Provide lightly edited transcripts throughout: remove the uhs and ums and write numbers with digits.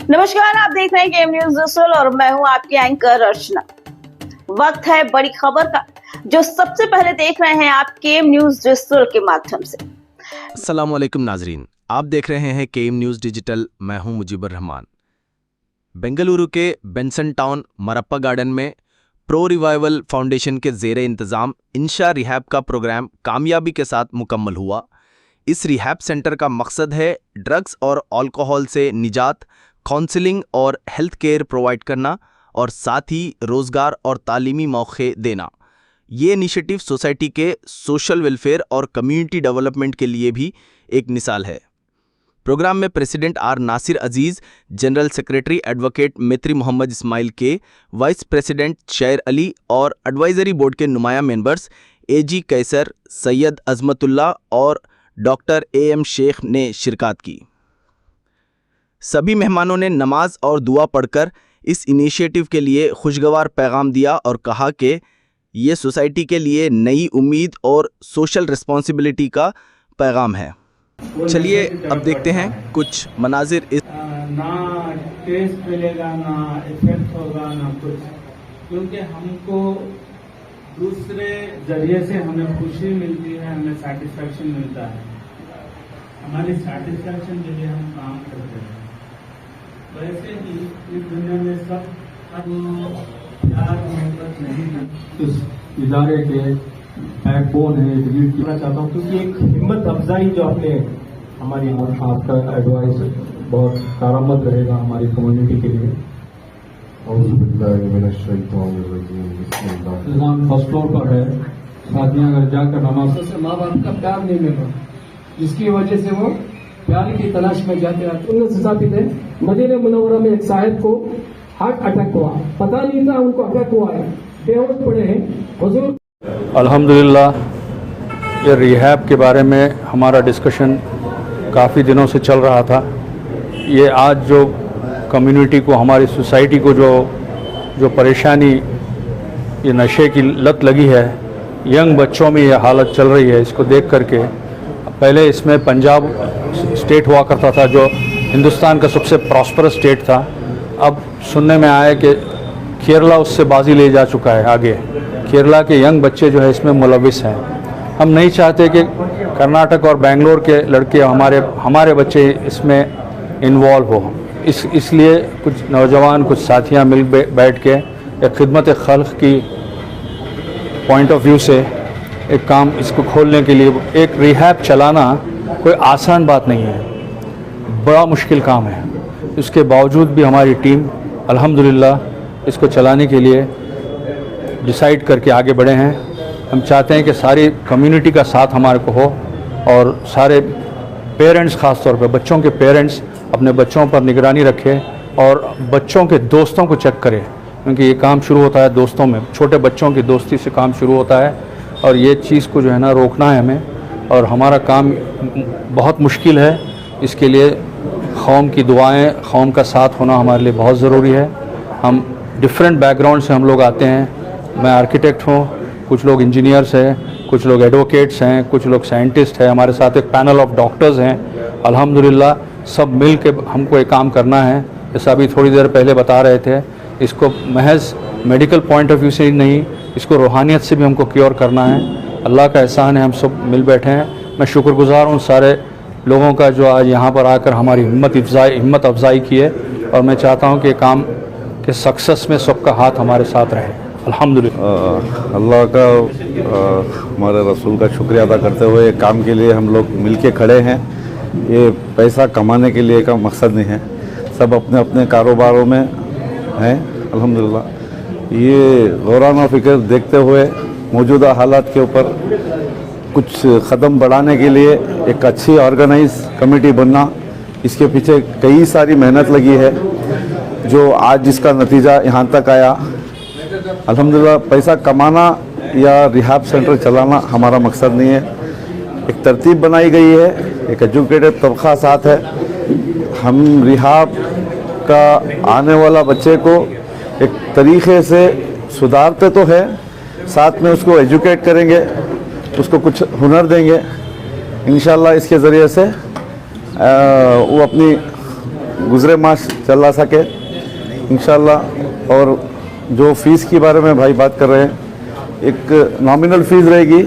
नमस्कार, आप देख रहे हैं गेम न्यूज रसूल और मैं हूं आपकी एंकर अर्चना। वक्त है बड़ी खबर का, जो सबसे पहले देख रहे हैं आप गेम न्यूज रसूल के माध्यम से। अस्सलाम वालेकुम नाजरीन, आप देख रहे हैं केम न्यूज़ डिजिटल। मैं हूं मुजीबर रहमान। बेंगलुरु के बेंसन टाउन मरप्पा गार्डन में प्रो रिवाइवल फाउंडेशन के ज़ेरे इंतज़ाम इंशा रिहैब का प्रोग्राम कामयाबी के साथ मुकम्मल हुआ। इस रिहैब सेंटर का मकसद है ड्रग्स और अल्कोहल से निजात, काउंसलिंग और हेल्थ केयर प्रोवाइड करना और साथ ही रोज़गार और तालीमी मौके देना। ये इनिशिएटिव सोसाइटी के सोशल वेलफेयर और कम्युनिटी डेवलपमेंट के लिए भी एक मिसाल है। प्रोग्राम में president R Nasir Aziz, general secretary advocate मित्री मोहम्मद इस्माइल के, वाइस प्रेसिडेंट शेर अली और एडवाइजरी बोर्ड के नुमाया मेंबर्स एजी कैसर, सैयद अजमतुल्ला और डॉक्टर एएम शेख ने शिरकत की। सभी मेहमानों ने नमाज और दुआ पढ़कर इस इनिशिएटिव के लिए खुशगवार पैगाम दिया और कहा कि ये सोसाइटी के लिए नई उम्मीद और सोशल रिस्पॉन्सिबिलिटी का पैगाम है। चलिए अब देखते हैं कुछ मनाजिर। ना टेस्ट मिलेगा, ना इफेक्ट होगा, ना कुछ, क्योंकि हमको दूसरे जरिए से हमें खुशी मिलती है, हमें सेटिस्फैक्शन मिलता है। हमारी सेटिस्फैक्शन के लिए हम काम करते हैं। वैसे ही इस दुनिया में सब प्यार मोहब्बत नहीं है। इस इदारे के बैकबोन है, डिलीट करना चाहता हूँ क्योंकि एक हिम्मत अफजाई जो आपने हमारी आपका एडवाइस बहुत कारआमद रहेगा हमारी कम्युनिटी के लिए। निज़ाम फर्स्ट फ्लोर पर है। शादियाँ अगर जाकर नमाज से माँ बाप का प्यार नहीं मिला, जिसकी वजह से वो प्यार की तलाश में जाते रहते। 19 थे मदीना मुनव्वरा में एक साहिब को हार्ट अटैक हुआ, पता नहीं था उनको अटैक हुआ है, बेहोश पड़े हैं। हुजूर अल्हम्दुलिल्लाह, ये रिहैब के बारे में हमारा डिस्कशन काफ़ी दिनों से चल रहा था। ये आज जो कम्युनिटी को, हमारी सोसाइटी को जो परेशानी, ये नशे की लत लगी है, यंग बच्चों में ये हालत चल रही है, इसको देख करके पहले इसमें पंजाब स्टेट हुआ करता था जो हिंदुस्तान का सबसे प्रॉस्परस स्टेट था। अब सुनने में आया कि केरला उससे बाजी ले जा चुका है आगे। केरला के यंग बच्चे जो है इसमें मुलविस हैं। हम नहीं चाहते कि कर्नाटक और बेंगलोर के लड़के हमारे बच्चे इसमें इन्वॉल्व हो। इसलिए कुछ नौजवान, कुछ साथियां मिल बैठ के एक खिदमत खल्क़ की पॉइंट ऑफ व्यू से एक काम इसको खोलने के लिए, एक रिहैब चलाना कोई आसान बात नहीं है, बड़ा मुश्किल काम है। इसके बावजूद भी हमारी टीम अल्हम्दुलिल्लाह इसको चलाने के लिए डिसाइड करके आगे बढ़े हैं। हम चाहते हैं कि सारी कम्युनिटी का साथ हमारे को हो और सारे पेरेंट्स, ख़ास तौर पे बच्चों के पेरेंट्स अपने बच्चों पर निगरानी रखें और बच्चों के दोस्तों को चेक करें, क्योंकि ये काम शुरू होता है दोस्तों में। छोटे बच्चों की दोस्ती से काम शुरू होता है और ये चीज़ को जो है ना रोकना है हमें। और हमारा काम बहुत मुश्किल है, इसके लिए कौम की दुआएं, कौम का साथ होना हमारे लिए बहुत ज़रूरी है। हम डिफरेंट बैकग्राउंड से हम लोग आते हैं। मैं आर्किटेक्ट हूँ, कुछ लोग इंजीनियर्स हैं, कुछ लोग एडवोकेट्स हैं, कुछ लोग साइंटिस्ट हैं, हमारे साथ एक पैनल ऑफ डॉक्टर्स हैं। अल्हम्दुलिल्लाह सब मिल के हमको ये काम करना है। जैसा अभी थोड़ी देर पहले बता रहे थे, इसको महज मेडिकल पॉइंट ऑफ व्यू से ही नहीं, इसको रूहानियत से भी हमको क्योर करना है। अल्लाह का एहसान है, हम सब मिल बैठे हैं। मैं शुक्रगुजार हूँ सारे लोगों का जो आज यहाँ पर आकर हमारी हिम्मत अफजाई की है, और मैं चाहता हूँ कि काम के सक्सेस में सबका हाथ हमारे साथ रहे। अल्हम्दुलिल्लाह। अल्लाह का, हमारे रसूल का शुक्रिया अदा करते हुए काम के लिए हम लोग मिल के खड़े हैं। ये पैसा कमाने के लिए का मकसद नहीं है, सब अपने अपने कारोबारों में हैं। अल्हम्दुलिल्लाह ये गौराना फ़िक्र देखते हुए मौजूदा हालात के ऊपर कुछ क़दम बढ़ाने के लिए एक अच्छी ऑर्गेनाइज कमेटी बनना, इसके पीछे कई सारी मेहनत लगी है, जो आज जिसका नतीजा यहाँ तक आया। अल्हम्दुलिल्लाह पैसा कमाना या रिहैब सेंटर चलाना हमारा मकसद नहीं है। एक तरतीब बनाई गई है, एक एजुकेटेड तबका साथ है। हम रिहैब का आने वाला बच्चे को एक तरीक़े से सुधारते तो है, साथ में उसको एजुकेट करेंगे, उसको कुछ हुनर देंगे। इंशाल्लाह इसके ज़रिए से वो अपनी गुजरे मास चला सके इंशाल्लाह। और जो फ़ीस के बारे में भाई बात कर रहे हैं, एक नॉमिनल फ़ीस रहेगी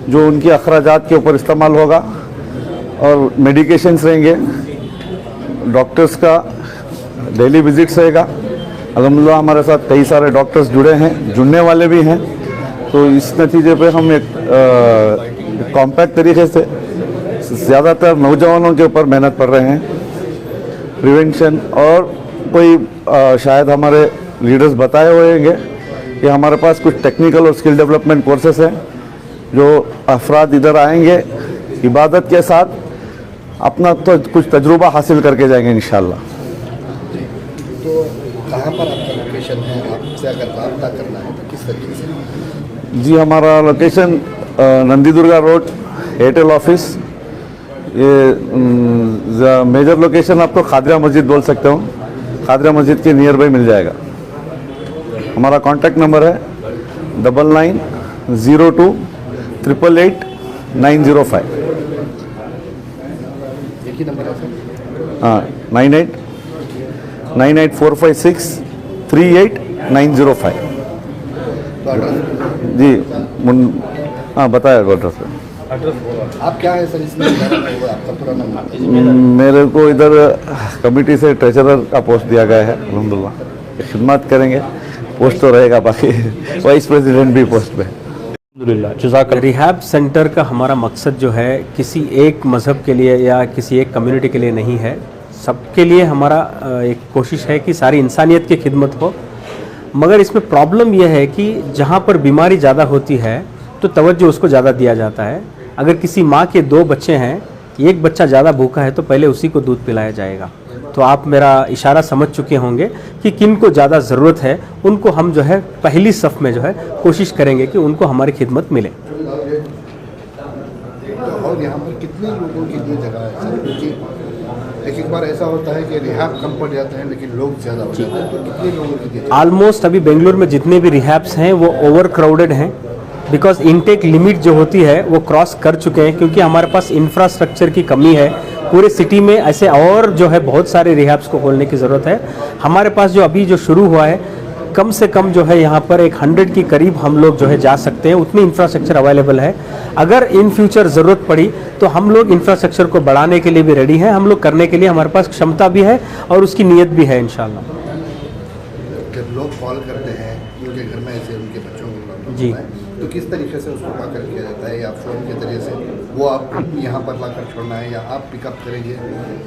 जो उनकी अखराजात के ऊपर इस्तेमाल होगा, और मेडिकेशंस रहेंगे, डॉक्टर्स का डेली विजिट्स रहेगा। अल्हम्दुलिल्लाह हमारे साथ कई सारे डॉक्टर्स जुड़े हैं, जुड़ने वाले भी हैं। तो इस नतीजे पे हम एक कॉम्पैक्ट तरीके से ज़्यादातर नौजवानों के ऊपर मेहनत कर रहे हैं, प्रिवेंशन। और कोई शायद हमारे लीडर्स बताए होंगे कि हमारे पास कुछ टेक्निकल और स्किल डेवलपमेंट कोर्सेस हैं, जो अफराद इधर आएंगे इबादत के साथ अपना तो कुछ तजुर्बा हासिल करके जाएंगे इंशाल्लाह। तो कहाँ पर आपका लोकेशन है, आपसे अगर रब्ता करना है तो किस तरीके से? जी हमारा location Nandi Durga road, Airtel office. ये मेजर लोकेशन आपको खादरा मस्जिद बोल सकते हो, खादरा मस्जिद के नियर बाई मिल जाएगा। हमारा कॉन्टैक्ट नंबर है 9902 888 905। एक ही नंबर है सर? हाँ, 98 98456 38905। तो एड्रेस जी हाँ बताया एड्रेस पे। आप क्या है सर इसमें? आपका पूरा नाम? मेरे को इधर कमेटी से ट्रेजरर का पोस्ट दिया गया है। अल्हम्दुलिल्लाह खिदमत करेंगे, पोस्ट तो रहेगा, बाकी वाइस प्रेसिडेंट भी पोस्ट पे। रिहैब सेंटर का हमारा मकसद जो है किसी एक मज़हब के लिए या किसी एक कम्युनिटी के लिए नहीं है, सबके लिए हमारा एक कोशिश है कि सारी इंसानियत की खिदमत हो। मगर इसमें प्रॉब्लम यह है कि जहाँ पर बीमारी ज़्यादा होती है तो तवज्जो उसको ज़्यादा दिया जाता है। अगर किसी माँ के 2 बच्चे हैं, एक बच्चा ज़्यादा भूखा है तो पहले उसी को दूध पिलाया जाएगा। तो आप मेरा इशारा समझ चुके होंगे कि किन को ज़्यादा ज़रूरत है, उनको हम जो है पहली सफ़ में जो है कोशिश करेंगे कि उनको हमारी खिदमत मिले। तो और यहाँ पर कितने लोगों की जो जगह है सर? क्योंकि एक बार ऐसा होता है कि रिहैब कम पड़ जाते हैं लेकिन लोग ज़्यादा हो जाते हैं, तो कितने लोगों की जगह? ऑलमोस्ट अभी बेंगलुरु में जितने भी रिहैब्स हैं वो ओवर क्राउडेड हैं, बिकॉज इनटेक लिमिट जो होती है वो क्रॉस कर चुके हैं, क्योंकि हमारे पास इंफ्रास्ट्रक्चर की कमी है। पूरे सिटी में ऐसे और जो है बहुत सारे रिहैब्स को खोलने की ज़रूरत है। हमारे पास जो अभी जो शुरू हुआ है, कम से कम जो है यहाँ पर 100 के करीब हम लोग जो है जा सकते हैं, उतनी इंफ्रास्ट्रक्चर अवेलेबल है। अगर इन फ्यूचर ज़रूरत पड़ी तो हम लोग इंफ्रास्ट्रक्चर को बढ़ाने के लिए भी रेडी हैं। हम लोग करने के लिए हमारे पास क्षमता भी है और उसकी नीयत भी है इंशाल्लाह। जब लोग कॉल करते हैं उनके घर में ऐसे उनके बच्चों को प्रॉब्लम जी। होता है, तो किस तरीके से उसको पाकर किया जाता है, या फ़ोन के जरिए से वो आप यहाँ पर लाकर छोड़ना है या आप पिकअप करेंगे,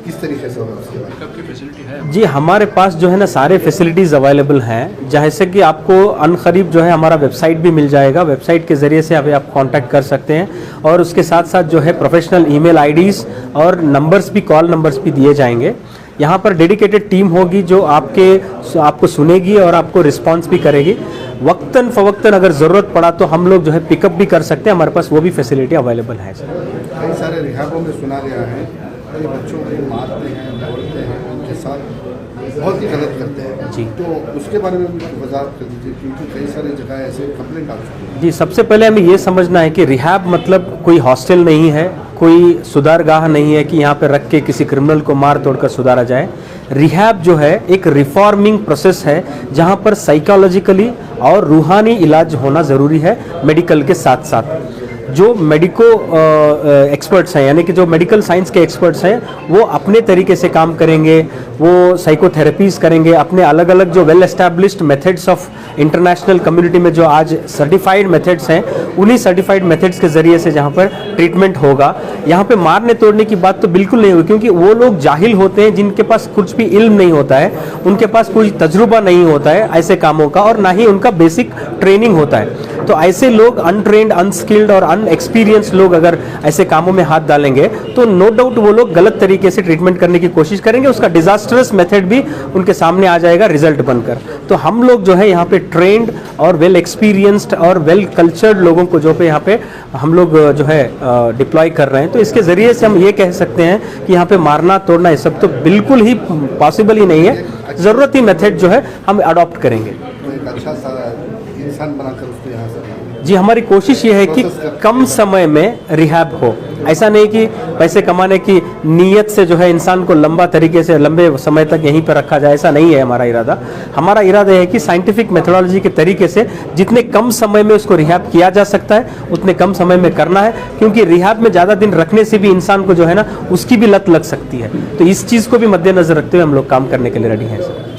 किस तरीके से होगा उसके बाद? पिकअप की फैसिलिटी है? जी हमारे पास जो है ना सारे फैसिलिटीज़ अवेलेबल हैं, जैसे कि आपको अनकरीब जो है हमारा वेबसाइट भी मिल जाएगा। वेबसाइट के ज़रिए से अभी आप कांटेक्ट कर सकते हैं, और उसके साथ साथ जो है प्रोफेशनल ईमेल आईडीज़ और नंबर्स भी, कॉल नंबर्स भी दिए जाएंगे। यहाँ पर डेडिकेटेड टीम होगी जो आपको सुनेगी और आपको रिस्पॉन्स भी करेगी। वक्तन फ़वक्तन अगर ज़रूरत पड़ा तो हम लोग जो है पिकअप भी कर सकते हैं, हमारे पास वो भी फैसिलिटी अवेलेबल है सर। कई सारे रिहाबों में सुना गया है कि बच्चों को मारते हैं, बोलते हैं, उनके साथ बहुत ही गलत करते हैं जी। तो उसके बारे में भी वजाहत कर दीजिए, क्योंकि कई सारी जगह ऐसे कंप्लेंट आ चुकी है। जी, सबसे पहले हमें ये समझना है कि रिहैब मतलब कोई हॉस्टल नहीं है, कोई सुधारगाह नहीं है कि यहाँ पे रख के किसी क्रिमिनल को मार तोड़ कर सुधारा जाए। रिहैब जो है एक रिफॉर्मिंग प्रोसेस है, जहाँ पर साइकोलॉजिकली और रूहानी इलाज होना ज़रूरी है मेडिकल के साथ साथ। जो मेडिको एक्सपर्ट्स हैं, यानी कि जो मेडिकल साइंस के एक्सपर्ट्स हैं, वो अपने तरीके से काम करेंगे, वो साइकोथेरेपीज़ करेंगे, अपने अलग अलग जो well established methods of international community में जो आज सर्टिफाइड मेथड्स हैं, उन्हीं सर्टिफाइड मेथड्स के ज़रिए से जहाँ पर ट्रीटमेंट होगा। यहाँ पे मारने तोड़ने की बात तो बिल्कुल नहीं होगी, क्योंकि वो लोग जाहिल होते हैं जिनके पास कुछ भी इल्म नहीं होता है, उनके पास कोई तजुर्बा नहीं होता है ऐसे कामों का, और ना ही उनका बेसिक ट्रेनिंग होता है। तो ऐसे लोग अनट्रेंड, अनस्किल्ड और अनएक्सपीरियंस लोग अगर ऐसे कामों में हाथ डालेंगे तो नो डाउट वो लोग गलत तरीके से ट्रीटमेंट करने की कोशिश करेंगे, उसका डिजास्टरस मेथड भी उनके सामने आ जाएगा रिजल्ट बनकर। तो हम लोग जो है यहाँ पे ट्रेंड और वेल एक्सपीरियंस्ड और वेल कल्चर्ड लोगों को जो पे यहाँ पे हम लोग जो है डिप्लॉय कर रहे हैं। तो इसके ज़रिए से हम ये कह सकते हैं कि यहाँ पे मारना तोड़ना ये सब तो बिल्कुल ही पॉसिबल ही नहीं है। ज़रूरती मेथड जो है हम अडॉप्ट करेंगे। तो एक अच्छा सा इंसान बनाकर उसको यहाँ से जी हमारी कोशिश ये है कि कम समय में रिहैब हो। ऐसा नहीं कि पैसे कमाने की नीयत से जो है इंसान को लंबा तरीके से लंबे समय तक यहीं पर रखा जाए, ऐसा नहीं है हमारा इरादा। हमारा इरादा है कि साइंटिफिक मेथोडोलॉजी के तरीके से जितने कम समय में उसको रिहैब किया जा सकता है उतने कम समय में करना है, क्योंकि रिहैब में ज़्यादा दिन रखने से भी इंसान को जो है ना उसकी भी लत लग सकती है। तो इस चीज़ को भी मद्देनजर रखते हुए हम लोग काम करने के लिए रेडी हैं सर।